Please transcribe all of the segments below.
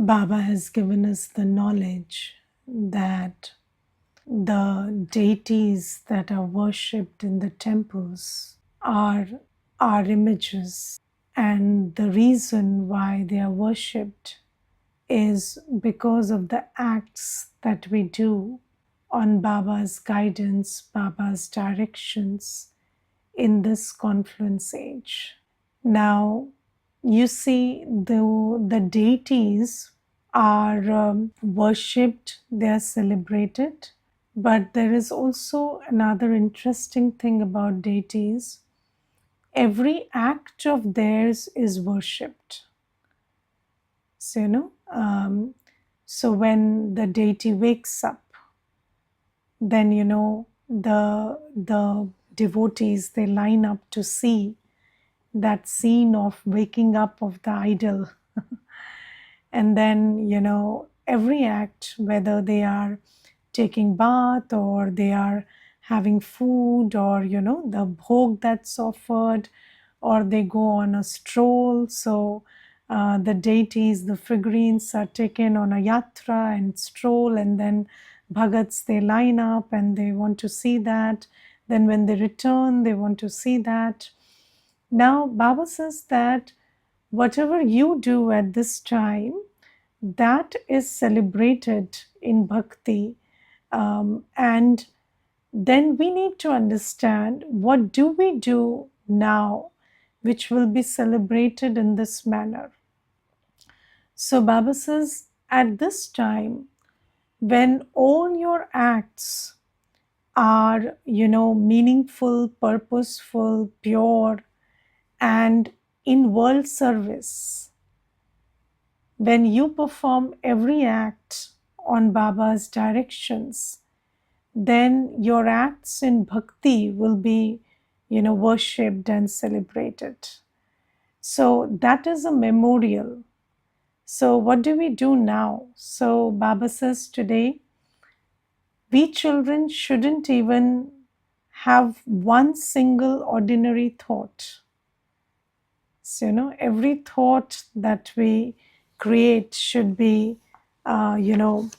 Baba has given us the knowledge that the deities that are worshipped in the temples are our images, and the reason why they are worshipped is because of the acts that we do on Baba's guidance, Baba's directions in this confluence age. Now, you see, the deities are worshipped, they are celebrated, but there is also another interesting thing about deities. Every act of theirs is worshipped. So, so when the deity wakes up, then the devotees, they line up to see that scene of waking up of the idol. And then every act, whether they are taking bath or they are having food, or the bhog that's offered, or they go on a stroll. So the deities, the figurines are taken on a yatra and stroll, and then bhagats, they line up and they want to see that. Then when they return, they want to see that. Now Baba says that whatever you do at this time, that is celebrated in bhakti. And then we need to understand, what do we do now which will be celebrated in this manner. So Baba says, at this time, when all your acts are meaningful, purposeful, pure, and in world service, when you perform every act on Baba's directions, then your acts in bhakti will be worshipped and celebrated. So that is a memorial. So what do we do now? So Baba says today, we children shouldn't even have one single ordinary thought. So every thought that we create should be elevated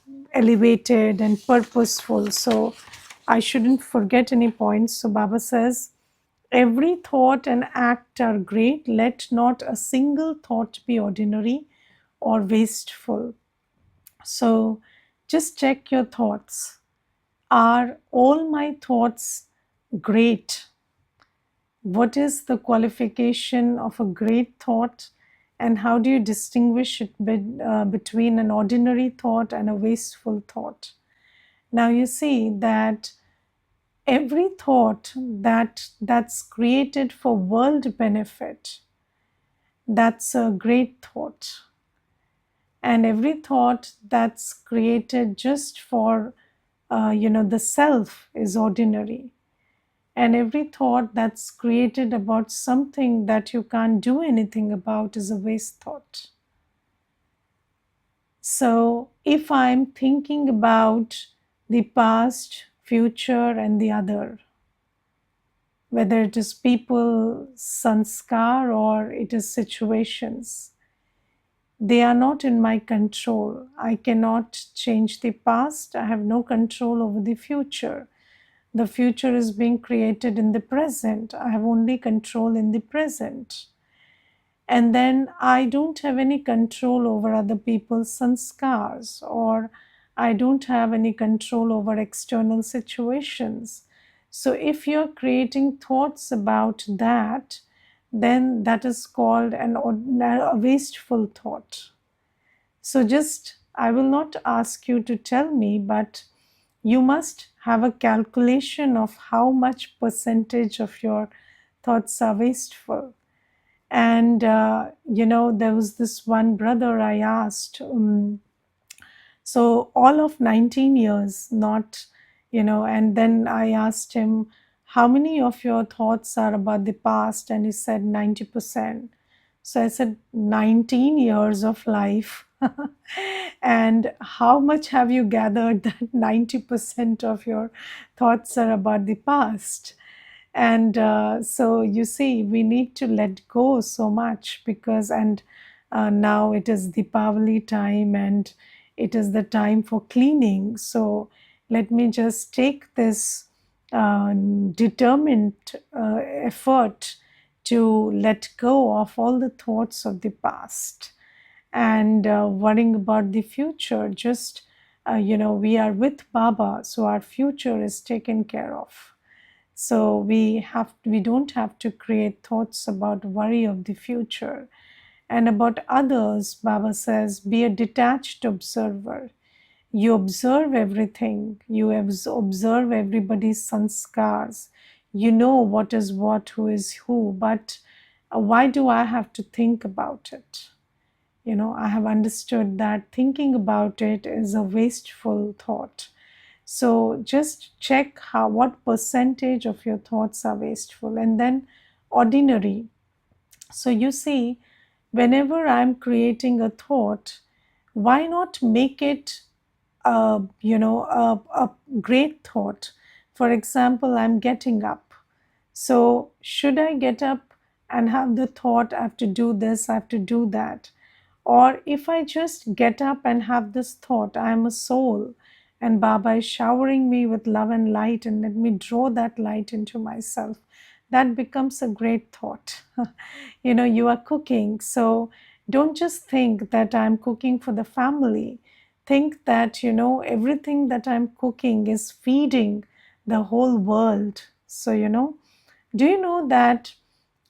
and purposeful. So I shouldn't forget any points. So Baba says, every thought and act are great. Let not a single thought be ordinary or wasteful. So just check your thoughts. Are all my thoughts great? What is the qualification of a great thought, and how do you distinguish it between an ordinary thought and a wasteful thought? Now you see that every thought that's created for world benefit, that's a great thought. And every thought that's created just for the self is ordinary. And every thought that's created about something that you can't do anything about is a waste thought. So if I'm thinking about the past, future, and the other, whether it is people, sanskar, or it is situations, they are not in my control. I cannot change the past. I have no control over the future. The future is being created in the present. I have only control in the present. And then I don't have any control over other people's sanskars, or I don't have any control over external situations. So if you're creating thoughts about that, then that is called a wasteful thought. So just, I will not ask you to tell me, but you must have a calculation of how much percentage of your thoughts are wasteful. And there was this one brother I asked, so all of 19 years, not, and then I asked him, how many of your thoughts are about the past? And he said 90%. So I said, 19 years of life. And how much have you gathered that 90% of your thoughts are about the past? And so you see, we need to let go so much, because, and Now it is Deepavali time and it is the time for cleaning. So let me just take this determined effort to let go of all the thoughts of the past and worrying about the future. Just, we are with Baba, so our future is taken care of. So we don't have to create thoughts about worry of the future. And about others, Baba says, be a detached observer. You observe everything, you observe everybody's sanskars, you know what is what, who is who, but why do I have to think about it? I have understood that thinking about it is a wasteful thought. So just check how what percentage of your thoughts are wasteful, and then ordinary. So you see, whenever I'm creating a thought, why not make it a great thought? For example, I'm getting up. So should I get up and have the thought, I have to do this, I have to do that? Or if I just get up and have this thought, I am a soul and Baba is showering me with love and light, and let me draw that light into myself, that becomes a great thought. You are cooking. So don't just think that I'm cooking for the family. Think that, everything that I'm cooking is feeding the whole world. So, do you know that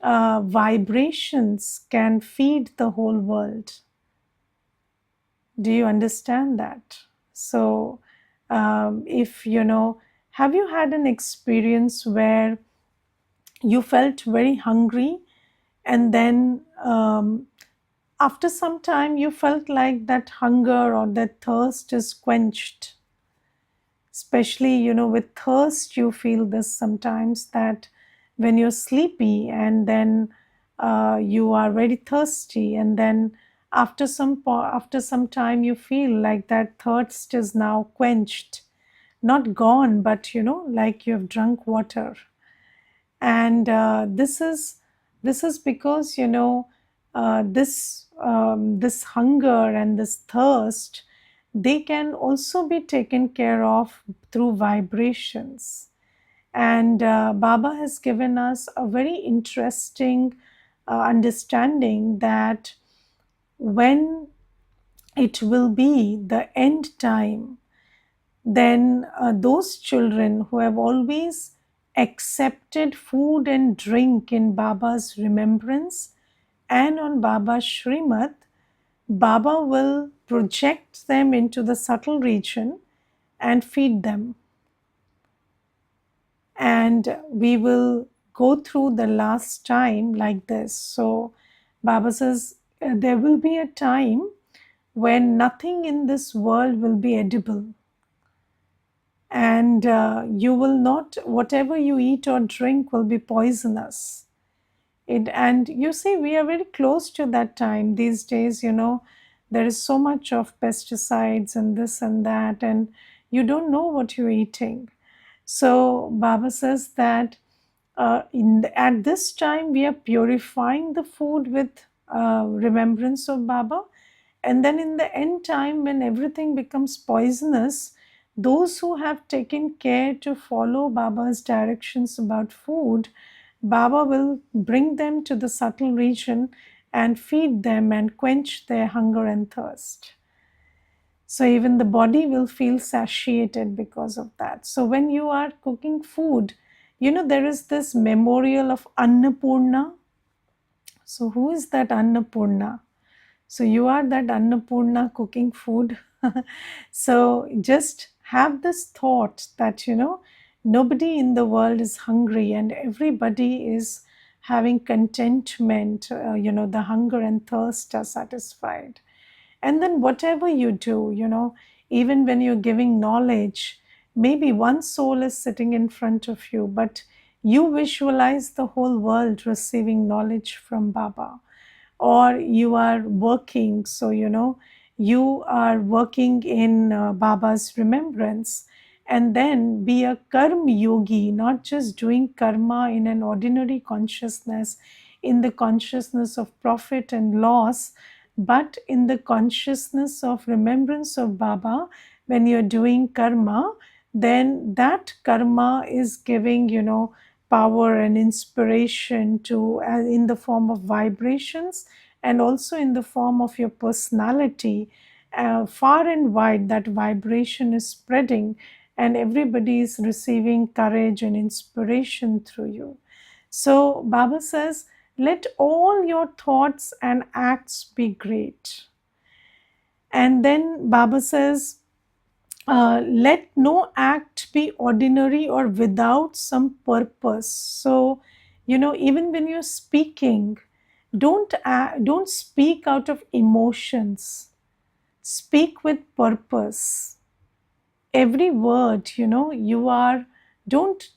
vibrations can feed the whole world? Do you understand that? So, if have you had an experience where you felt very hungry, and then after some time you felt like that hunger or that thirst is quenched? Especially, with thirst, you feel this sometimes, that when you're sleepy and then you are very thirsty, and then after some time you feel like that thirst is now quenched, not gone, but like you have drunk water. And this is because this hunger and this thirst, they can also be taken care of through vibrations. And Baba has given us a very interesting understanding that when it will be the end time, then those children who have always accepted food and drink in Baba's remembrance and on Baba's Srimad, Baba will project them into the subtle region and feed them. And we will go through the last time like this. So Baba says there will be a time when nothing in this world will be edible, and you will not, whatever you eat or drink will be poisonous. And you see, we are very close to that time these days. There is so much of pesticides and this and that, and you don't know what you're eating. So Baba says that at this time we are purifying the food with remembrance of Baba, and then in the end time, when everything becomes poisonous, those who have taken care to follow Baba's directions about food, Baba will bring them to the subtle region and feed them and quench their hunger and thirst. So even the body will feel satiated because of that. So when you are cooking food, there is this memorial of Annapurna. So who is that Annapurna? So you are that Annapurna cooking food. So just have this thought that, nobody in the world is hungry and everybody is having contentment. The hunger and thirst are satisfied. And then whatever you do, even when you're giving knowledge, maybe one soul is sitting in front of you, but you visualize the whole world receiving knowledge from Baba. Or you are working, so you are working in Baba's remembrance, and then be a karma yogi, not just doing karma in an ordinary consciousness, in the consciousness of profit and loss, but in the consciousness of remembrance of Baba, when you're doing karma, then that karma is giving, power and inspiration to, in the form of vibrations and also in the form of your personality. Far and wide, that vibration is spreading, and everybody is receiving courage and inspiration through you. So, Baba says, let all your thoughts and acts be great. And then Baba says, let no act be ordinary or without some purpose. So, even when you're speaking, don't speak out of emotions. Speak with purpose. Every word, you are, don't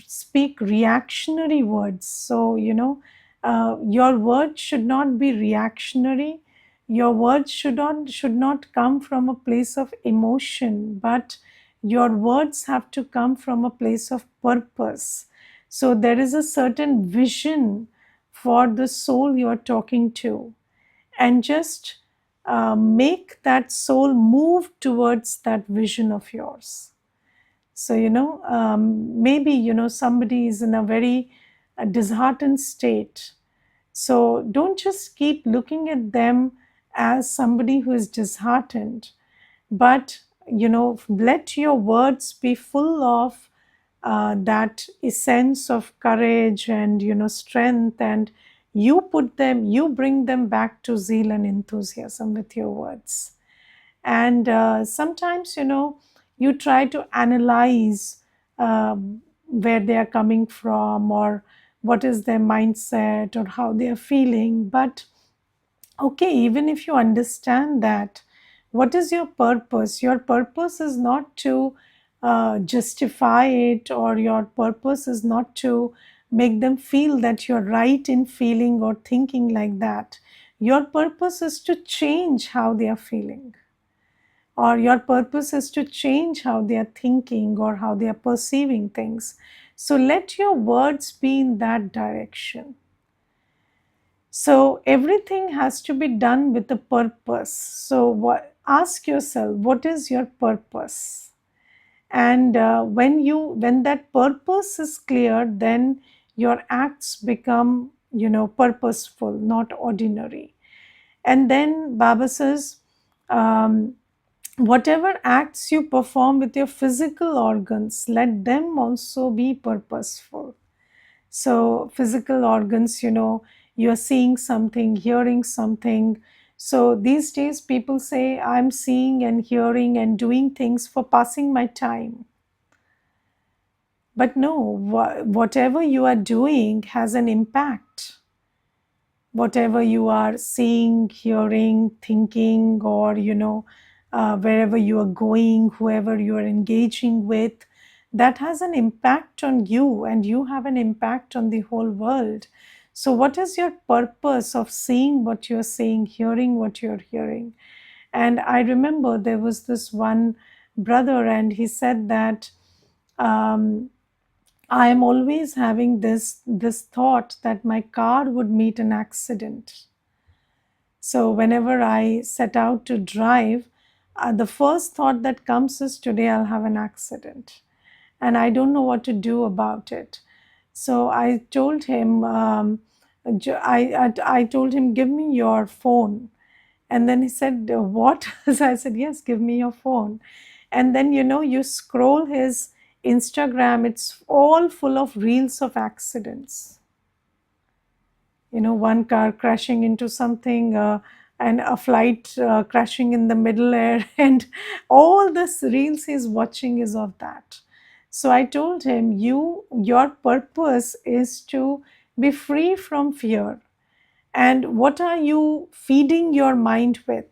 speak reactionary words. So, your words should not be reactionary. Your words should not come from a place of emotion, but your words have to come from a place of purpose. So there is a certain vision for the soul you are talking to, and just make that soul move towards that vision of yours. So, maybe, somebody is in a very disheartened state. So, don't just keep looking at them as somebody who is disheartened, but, let your words be full of that essence of courage and, strength, and you bring them back to zeal and enthusiasm with your words. And sometimes, you try to analyze where they are coming from, or what is their mindset, or how they are feeling. But okay, even if you understand that, what is your purpose? Your purpose is not to justify it, or your purpose is not to make them feel that you're right in feeling or thinking like that. Your purpose is to change how they are feeling, or your purpose is to change how they are thinking or how they are perceiving things. So let your words be in that direction. So everything has to be done with a purpose. So ask yourself, what is your purpose? And when that purpose is clear, then your acts become, purposeful, not ordinary. And then Baba says, um, whatever acts you perform with your physical organs, let them also be purposeful. So, physical organs, you're seeing something, hearing something. So, these days, people say, I'm seeing and hearing and doing things for passing my time. But no, whatever you are doing has an impact. Whatever you are seeing, hearing, thinking, or, wherever you are going, whoever you are engaging with, that has an impact on you, and you have an impact on the whole world. So, what is your purpose of seeing what you're seeing, hearing what you're hearing? And I remember there was this one brother, and he said that, um, I am always having this thought that my car would meet an accident. So whenever I set out to drive, the first thought that comes is, today I'll have an accident, and I don't know what to do about it. So I told him, I told him, give me your phone. And then he said, what? So I said, yes, give me your phone. And then, you scroll his Instagram, it's all full of reels of accidents. One car crashing into something, and a flight crashing in the middle air, and all this reels he's watching is of that. So I told him, your purpose is to be free from fear. And what are you feeding your mind with?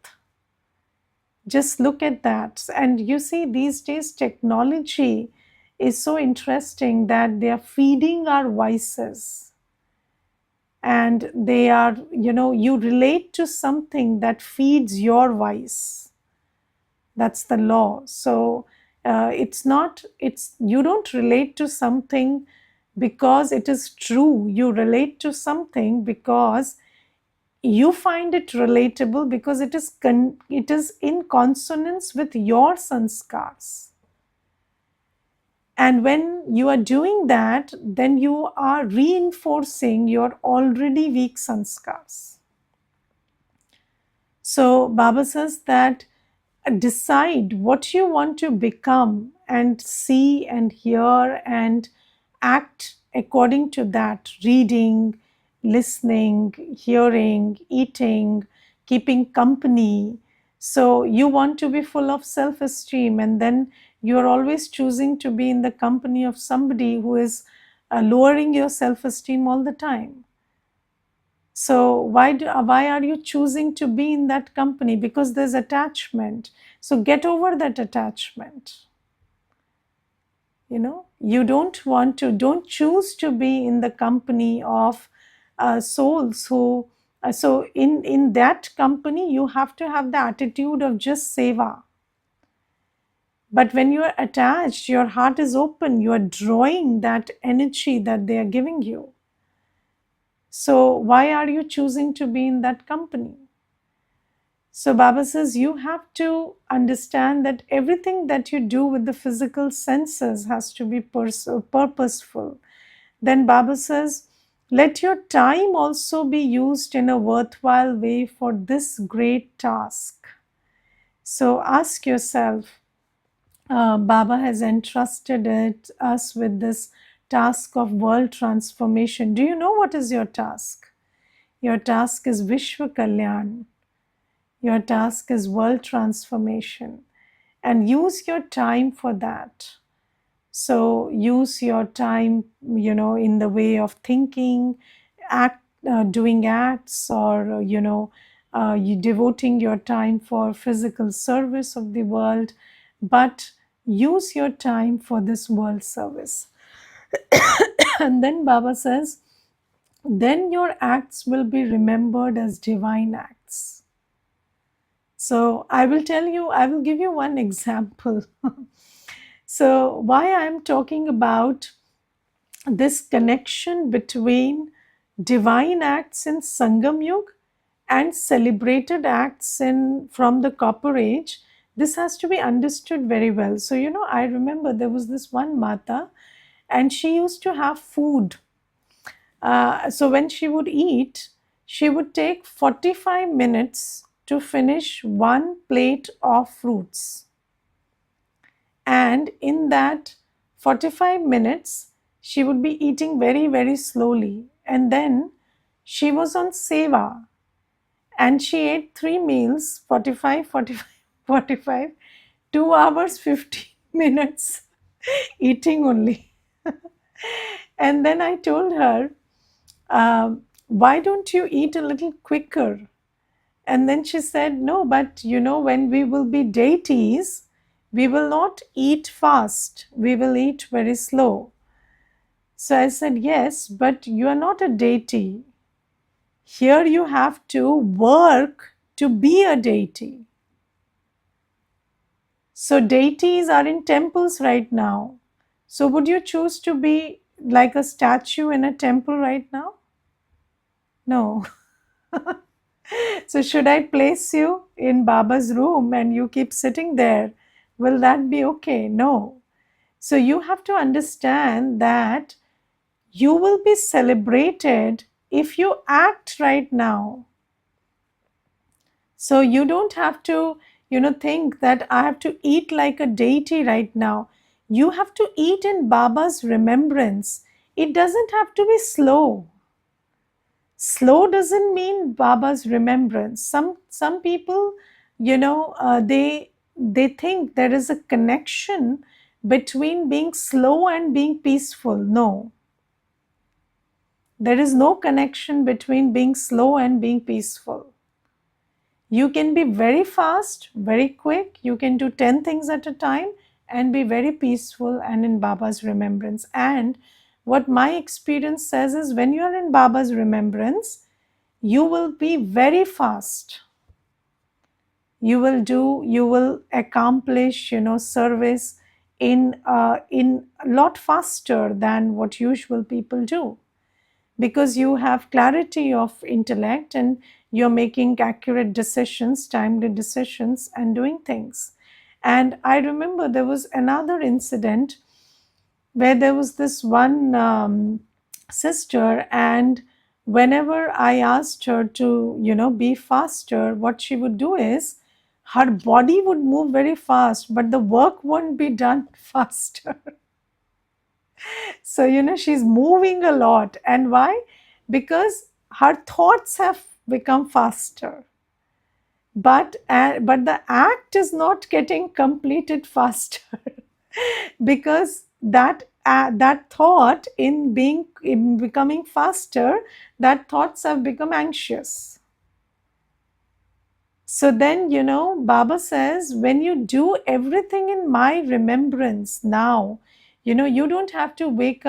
Just look at that. And you see, these days technology is so interesting that they are feeding our vices, and they are, you relate to something that feeds your vice. That's the law. So it's you don't relate to something because it is true. You relate to something because you find it relatable because it is in consonance with your sanskars. And when you are doing that, then you are reinforcing your already weak sanskars. So Baba says that decide what you want to become and see and hear and act according to that. Reading, listening, hearing, eating, keeping company. So you want to be full of self esteem, and then you're always choosing to be in the company of somebody who is lowering your self esteem all the time. So why are you choosing to be in that company? Because there's attachment. So get over that attachment. You don't choose to be in the company of souls who. So in that company, you have to have the attitude of just seva. But when you are attached, your heart is open. You are drawing that energy that they are giving you. So why are you choosing to be in that company? So Baba says you have to understand that everything that you do with the physical senses has to be purposeful. Then Baba says, let your time also be used in a worthwhile way for this great task. So ask yourself, Baba has entrusted us with this task of world transformation. Do you know what is your task? Your task is Vishwa Kalyan. Your task is world transformation, and use your time for that. So use your time, in the way of thinking, doing acts, or you devoting your time for physical service of the world, but use your time for this world service. And then Baba says, then your acts will be remembered as divine acts. So I will give you one example. So why I am talking about this connection between divine acts in Sangam Yug and celebrated acts from the Copper Age, this has to be understood very well. So, I remember there was this one Mata, and she used to have food. So when she would eat, she would take 45 minutes to finish one plate of fruits. And in that 45 minutes, she would be eating very, very slowly. And then she was on seva, and she ate 3 meals, 45, 45, 45, 2 hours, 15 minutes eating only. And then I told her, why don't you eat a little quicker? And then she said, no, but when we will be deities, we will not eat fast. We will eat very slow. So I said, yes, but you are not a deity. Here you have to work to be a deity. So deities are in temples right now. So would you choose to be like a statue in a temple right now? No. So should I place you in Baba's room and you keep sitting there? Will that be okay? No. So you have to understand that you will be celebrated if you act right now. So you don't have to, think that I have to eat like a deity right now. You have to eat in Baba's remembrance. It doesn't have to be slow. Slow doesn't mean Baba's remembrance. Some people, they think there is a connection between being slow and being peaceful. No, there is no connection between being slow and being peaceful. You can be very fast, very quick. You can do 10 things at a time and be very peaceful and in Baba's remembrance. And what my experience says is when you are in Baba's remembrance, you will be very fast. You will accomplish, service in a lot faster than what usual people do. because you have clarity of intellect and you're making accurate decisions, timely decisions, and doing things. And I remember there was another incident where there was this one sister, and whenever I asked her to, be faster, what she would do is her body would move very fast, but the work won't be done faster. So, she's moving a lot. And why? Because her thoughts have become faster. But the act is not getting completed faster because that thought in becoming faster, that thoughts have become anxious. So then, Baba says, when you do everything in my remembrance now, you don't have to waking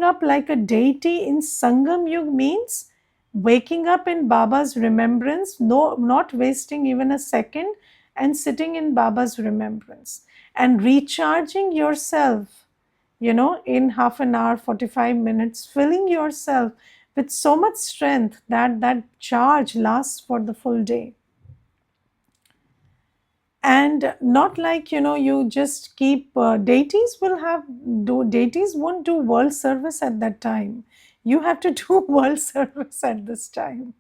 up like a deity in Sangam Yug means waking up in Baba's remembrance, no, not wasting even a second, and sitting in Baba's remembrance and recharging yourself, in half an hour, 45 minutes, filling yourself with so much strength that that charge lasts for the full day. And not like, you just keep deities won't do world service at that time. You have to do world service at this time.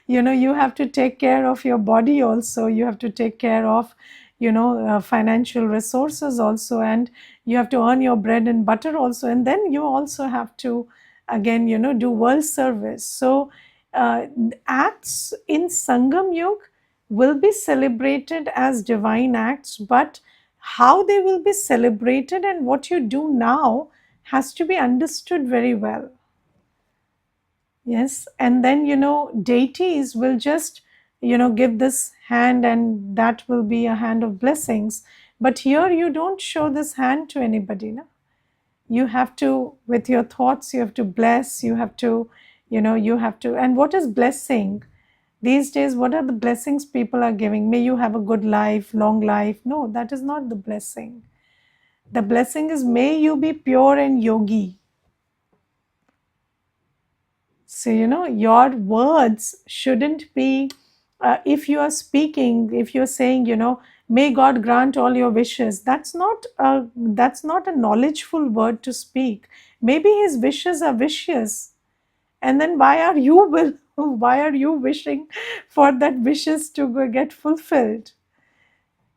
You have to take care of your body also, you have to take care of financial resources also, and you have to earn your bread and butter also, and then you also have to again do world service. So uh, acts in Sangam Yug will be celebrated as divine acts, but how they will be celebrated and what you do now has to be understood very well. Yes, and then deities will just give this hand, and that will be a hand of blessings. But here you don't show this hand to anybody, no? You have to, with your thoughts, you have to bless, you have to. And what is blessing? These days, what are the blessings people are giving? May you have a good life, long life. No, that is not the blessing. The blessing is may you be pure and yogi. So, your words shouldn't be, if you are speaking, if you're saying, may God grant all your wishes, that's not a knowledgeful word to speak. Maybe his wishes are vicious. And then why are you wishing for that wishes to get fulfilled?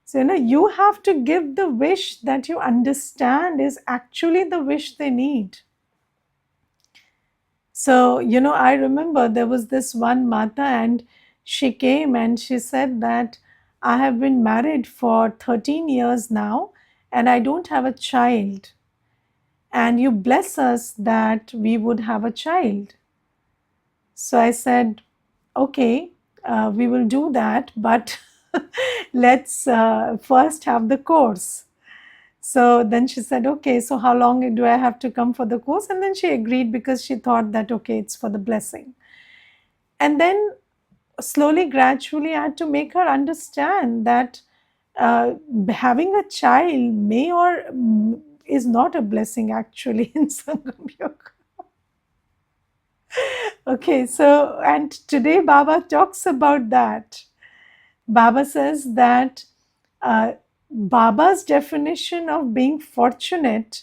So, you have to give the wish that you understand is actually the wish they need. So, I remember there was this one Mata, and she came and she said that I have been married for 13 years now and I don't have a child. And you bless us that we would have a child. So I said, okay, we will do that, but let's first have the course. So then she said, okay, so how long do I have to come for the course? And then she agreed because she thought that, okay, it's for the blessing. And then slowly, gradually, I had to make her understand that having a child is not a blessing actually in Sangam Yoga. Okay, so, and today Baba talks about that. Baba says that uh, Baba's definition of being fortunate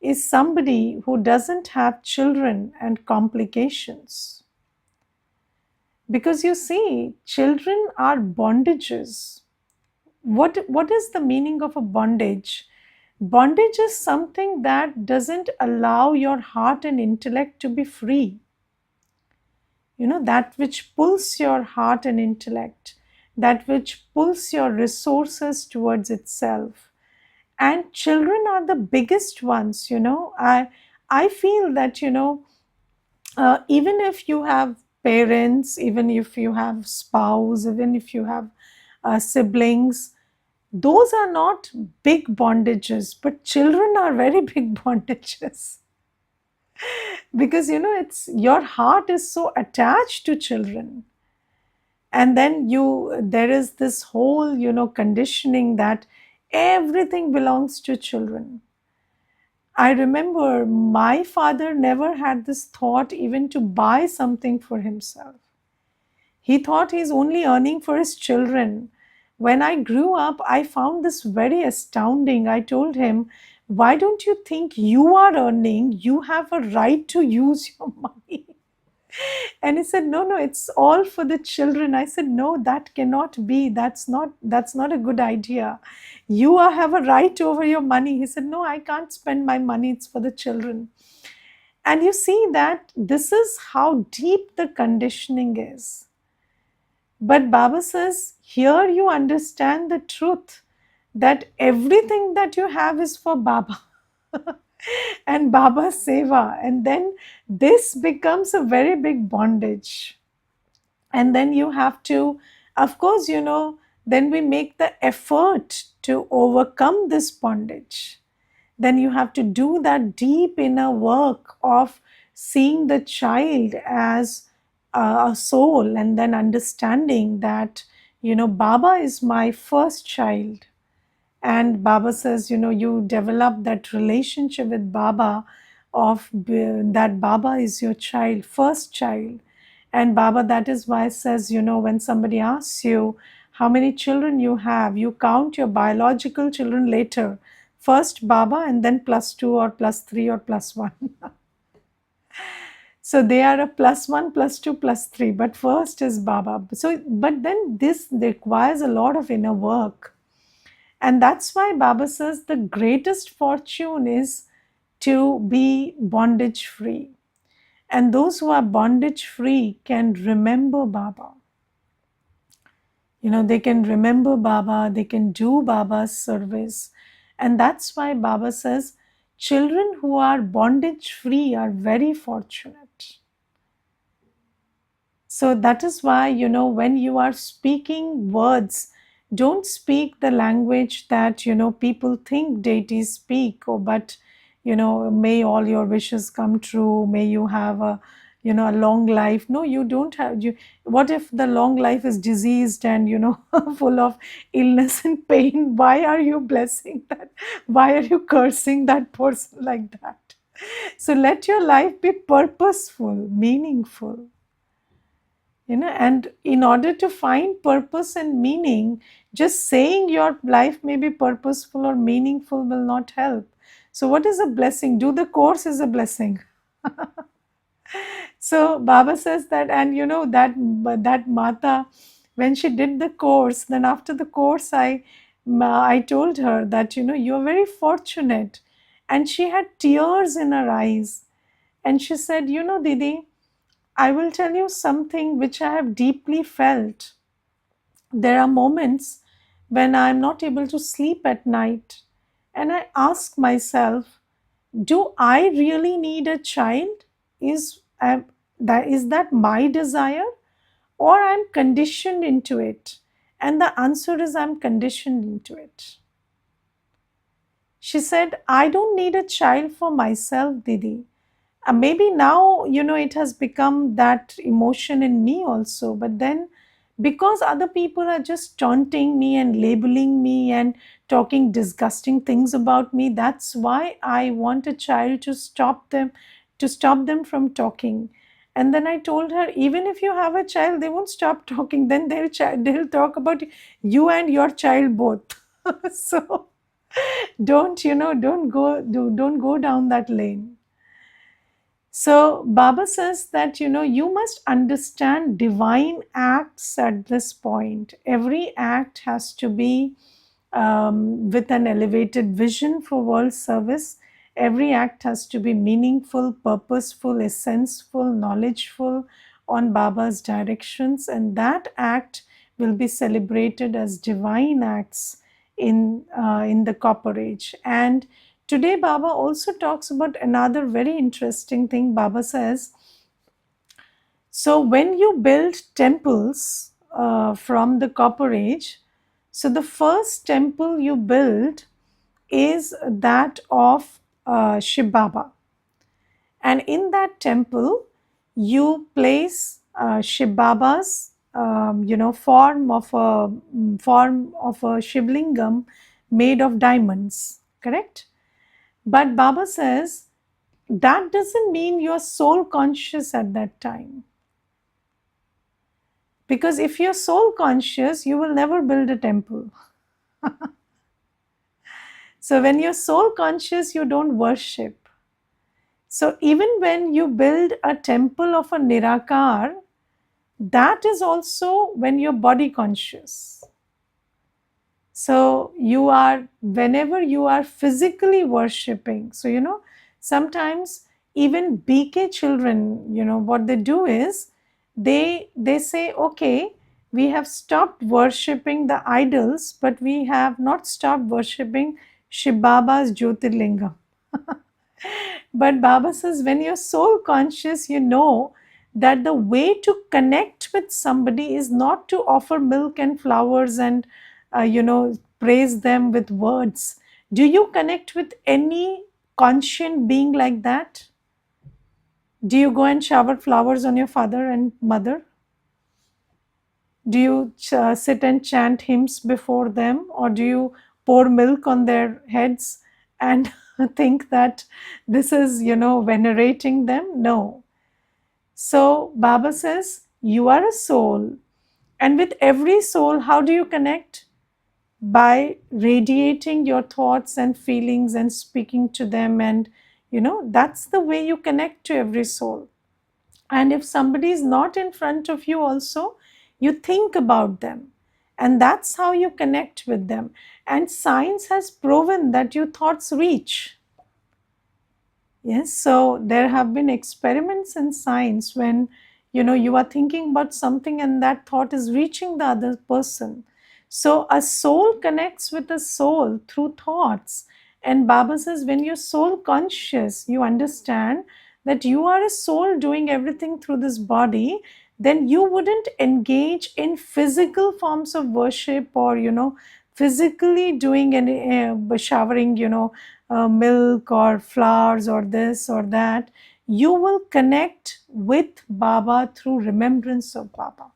is somebody who doesn't have children and complications. Because you see, children are bondages. What is the meaning of a bondage? Bondage is something that doesn't allow your heart and intellect to be free. That which pulls your heart and intellect, that which pulls your resources towards itself. And children are the biggest ones. I feel that even if you have parents, even if you have spouse, even if you have siblings, those are not big bondages, but children are very big bondages. Because it's your heart is so attached to children, and then there is this whole conditioning that everything belongs to children. I remember my father never had this thought even to buy something for himself. He thought he's only earning for his children. When I grew up, I found this very astounding. I told him, why don't you think you are earning? You have a right to use your money. And he said, no, no, it's all for the children. I said, no, that cannot be. That's not a good idea. Have a right over your money. He said, no, I can't spend my money. It's for the children. And you see that this is how deep the conditioning is. But Baba says, here you understand the truth that everything that you have is for Baba and Baba's seva. And then this becomes a very big bondage. And then you have to, of course, then we make the effort to overcome this bondage. Then you have to do that deep inner work of seeing the child as a soul, and then understanding that, Baba is my first child. And Baba says, you develop that relationship with Baba that Baba is your child, first child. And Baba, that is why says, when somebody asks you how many children you have, you count your biological children later. First Baba, and then plus two or plus three or plus one. So they are a plus one, plus two, plus three, but first is Baba. So, but then this requires a lot of inner work. And that's why Baba says the greatest fortune is to be bondage free. And those who are bondage free can remember Baba. They can remember Baba, they can do Baba's service. And that's why Baba says children who are bondage free are very fortunate. So that is why, when you are speaking words, don't speak the language that, people think deities speak, but, may all your wishes come true, may you have a long life. No, you don't have, what if the long life is diseased and, full of illness and pain? Why are you blessing that? Why are you cursing that person like that? So let your life be purposeful, meaningful. And in order to find purpose and meaning, just saying your life may be purposeful or meaningful will not help. So what is a blessing? Do the course is a blessing. So Baba says that, and that Mata, when she did the course, then after the course, I told her that, you're very fortunate. And she had tears in her eyes. And she said, Didi, I will tell you something which I have deeply felt. There are moments when I am not able to sleep at night, and I ask myself, do I really need a child? Is that my desire, or I'm conditioned into it? And the answer is, I'm conditioned into it. She said, I don't need a child for myself, Didi. Maybe now, it has become that emotion in me also. But then, because other people are just taunting me and labeling me and talking disgusting things about me, that's why I want a child to stop them from talking. And then I told her, even if you have a child, they won't stop talking. Then they'll talk about you and your child both. So don't go down that lane. So Baba says that, you must understand divine acts at this point. Every act has to be with an elevated vision for world service. Every act has to be meaningful, purposeful, essential, knowledgeful on Baba's directions, and that act will be celebrated as divine acts in the Copper Age. And today, Baba also talks about another very interesting thing. Baba says, so when you build temples from the Copper Age, so the first temple you build is that of Shiv Baba. And in that temple, you place Shiv Baba's form of a Shivlingam made of diamonds, correct? But Baba says that doesn't mean you're soul conscious at that time. Because if you're soul conscious, you will never build a temple. So when you're soul conscious, you don't worship. So even when you build a temple of a Nirakar, that is also when you're body conscious. So you are, whenever you are physically worshipping, so sometimes even BK children, what they do is they say, okay, we have stopped worshipping the idols, but we have not stopped worshipping Shiv Baba's Jyotirlingam. But Baba says, when you're soul conscious, you know that the way to connect with somebody is not to offer milk and flowers and, praise them with words. Do you connect with any conscient being like that? Do you go and shower flowers on your father and mother? Do you sit and chant hymns before them, or do you pour milk on their heads and think that this is, venerating them? No. So Baba says, you are a soul, and with every soul, how do you connect? By radiating your thoughts and feelings and speaking to them, and that's the way you connect to every soul. And if somebody is not in front of you also, you think about them, and that's how you connect with them. And science has proven that your thoughts reach. Yes, so there have been experiments in science when you are thinking about something and that thought is reaching the other person. So a soul connects with a soul through thoughts. And Baba says, when you're soul conscious, you understand that you are a soul doing everything through this body, then you wouldn't engage in physical forms of worship, or physically doing any showering, milk or flowers or this or that. You will connect with Baba through remembrance of Baba.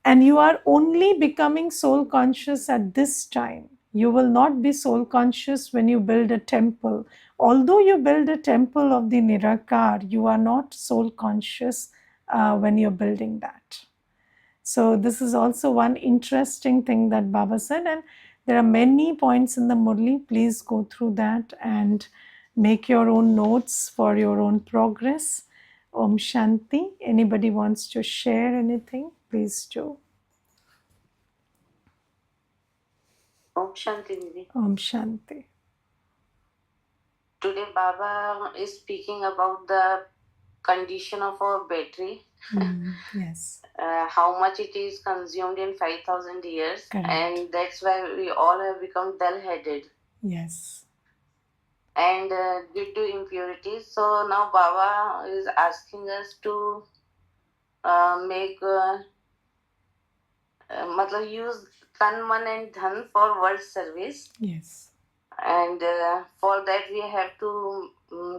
And you are only becoming soul conscious at this time. You will not be soul conscious when you build a temple. Although you build a temple of the Nirakar, you are not soul conscious when you're building that. So this is also one interesting thing that Baba said, and there are many points in the Murli. Please go through that and make your own notes for your own progress. Om Shanti. Anybody wants to share anything? Please do. Om Shanti Didi. Om Shanti. Today Baba is speaking about the condition of our battery. Yes. How much it is consumed in 5,000 years. Correct. And that's why we all have become dull-headed. Yes. And due to impurities. So now Baba is asking us to make use tan, man and dhan for world service. Yes. And for that we have to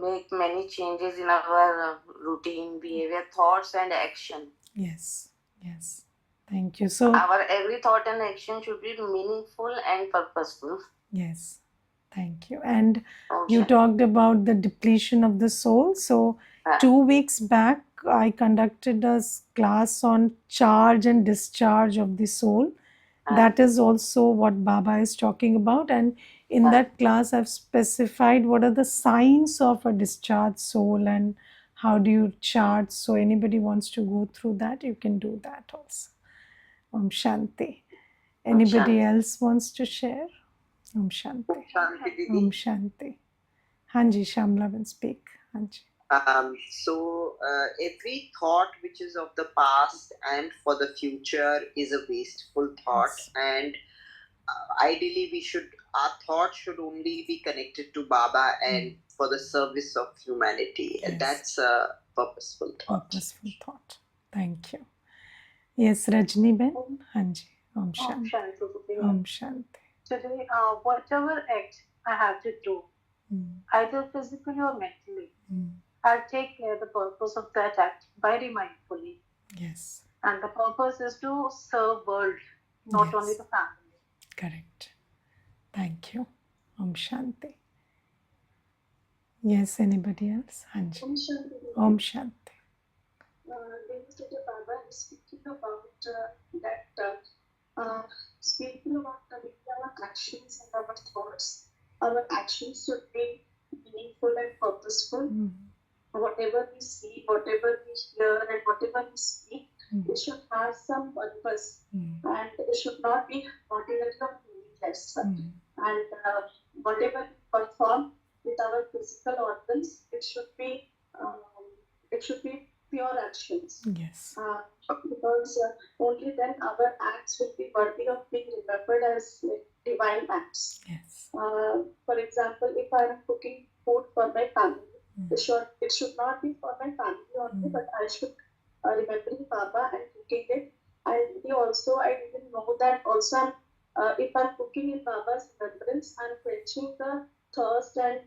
make many changes in our routine, behavior, thoughts and action. Yes. Yes. Thank you. So our every thought and action should be meaningful and purposeful. Yes. Thank you. And you talked about the depletion of the soul. So 2 weeks back, I conducted a class on charge and discharge of the soul. That is also what Baba is talking about. And in that class, I've specified what are the signs of a discharged soul and how do you charge. So anybody wants to go through that, you can do that also. Om Shanti. Anybody else wants to share? Om Shanti. Om Shanti. Hanji, Shamla will speak. Hanji. So every thought which is of the past and for the future is a wasteful thought. Yes. And ideally our thought should only be connected to Baba and for the service of humanity. Yes. That's a purposeful thought. Purposeful thought. Thank you. Yes, Rajni Ben. Hanji. Om Om Shanti. Shanti. Om Shanti. Today, whatever act I have to do, either physically or mentally, I'll take care of the purpose of that act very mindfully. Yes. And the purpose is to serve world, not Yes. only the family. Correct. Thank you. Om Shanti. Yes, anybody else? Hanji. Om Shanti. Om Shanti. Devastator Baba is speaking about speaking about our actions and our thoughts. Our actions should be meaningful and purposeful. Whatever we see, whatever we hear, and whatever we speak, it should have some purpose, and it should not be ordinary or meaningless. And whatever we perform with our physical organs, it should be pure actions. Yes. Because only then our acts will be worthy of being remembered as divine acts. Yes. For example, if I am cooking food for my family, it should not be for my family only, but I should remembering Baba and cooking it. And I didn't know that also if I'm cooking in Baba's remembrance, I'm quenching the thirst and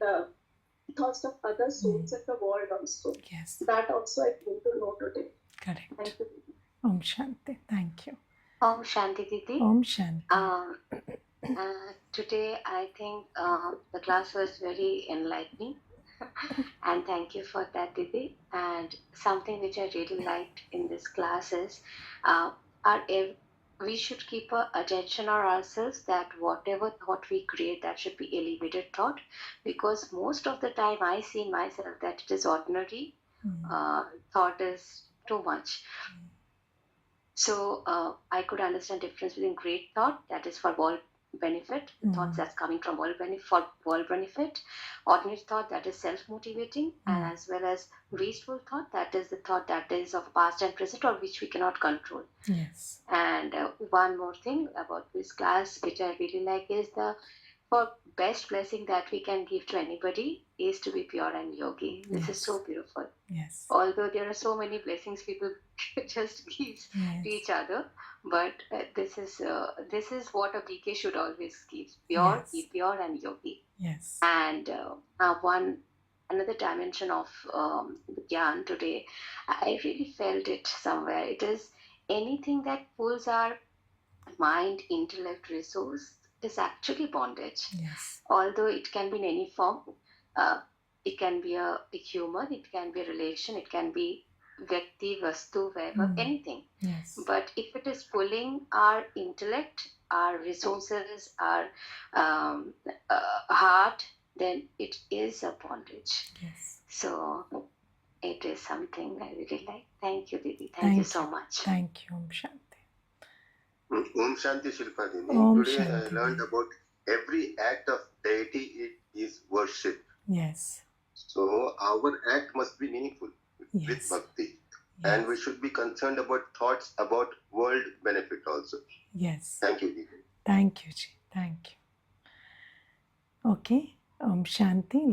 thirst of other souls in the world also. Yes. That also I came to know today. Correct. Thank you. Om Shanti. Thank you. Om Shanti Didi. Om Shanti. Today I think the class was very enlightening. And thank you for that, Didi. And something which I really liked in this class is we should keep our attention on ourselves that whatever thought we create, that should be elevated thought. Because most of the time I see myself that it is ordinary. Thought is too much. So I could understand difference between great thought, that is for world benefit, thoughts that's coming from for world benefit, ordinary thought that is self-motivating, and as well as wasteful thought, that is the thought that is of past and present or which we cannot control. Yes. And one more thing about this class which I really like is for best blessing that we can give to anybody is to be pure and yogi. This is so beautiful. Yes. Although there are so many blessings people just give to each other, but this is what a BK should always give: pure, be pure, and yogi. Yes. And another dimension of the Gyan today, I really felt it somewhere. It is anything that pulls our mind, intellect, resource is actually bondage. Yes. Although it can be in any form. It can be a human, it can be a relation, it can be Vyakti, Vastu, wherever, anything. Yes. But if it is pulling our intellect, our resources, our heart, then it is a bondage. Yes. So it is something I really like. Thank you, Didi. Thank you so much. Thank you, Om Shanti. Om Shanti, Shilpa Didi. Om Today Shanti. I learned about every act of deity is worship. Yes. So our act must be meaningful with bhakti. Yes. And we should be concerned about thoughts about world benefit also. Yes. Thank you, Didi. Thank you, Ji. Thank you. Okay. Om Shanti.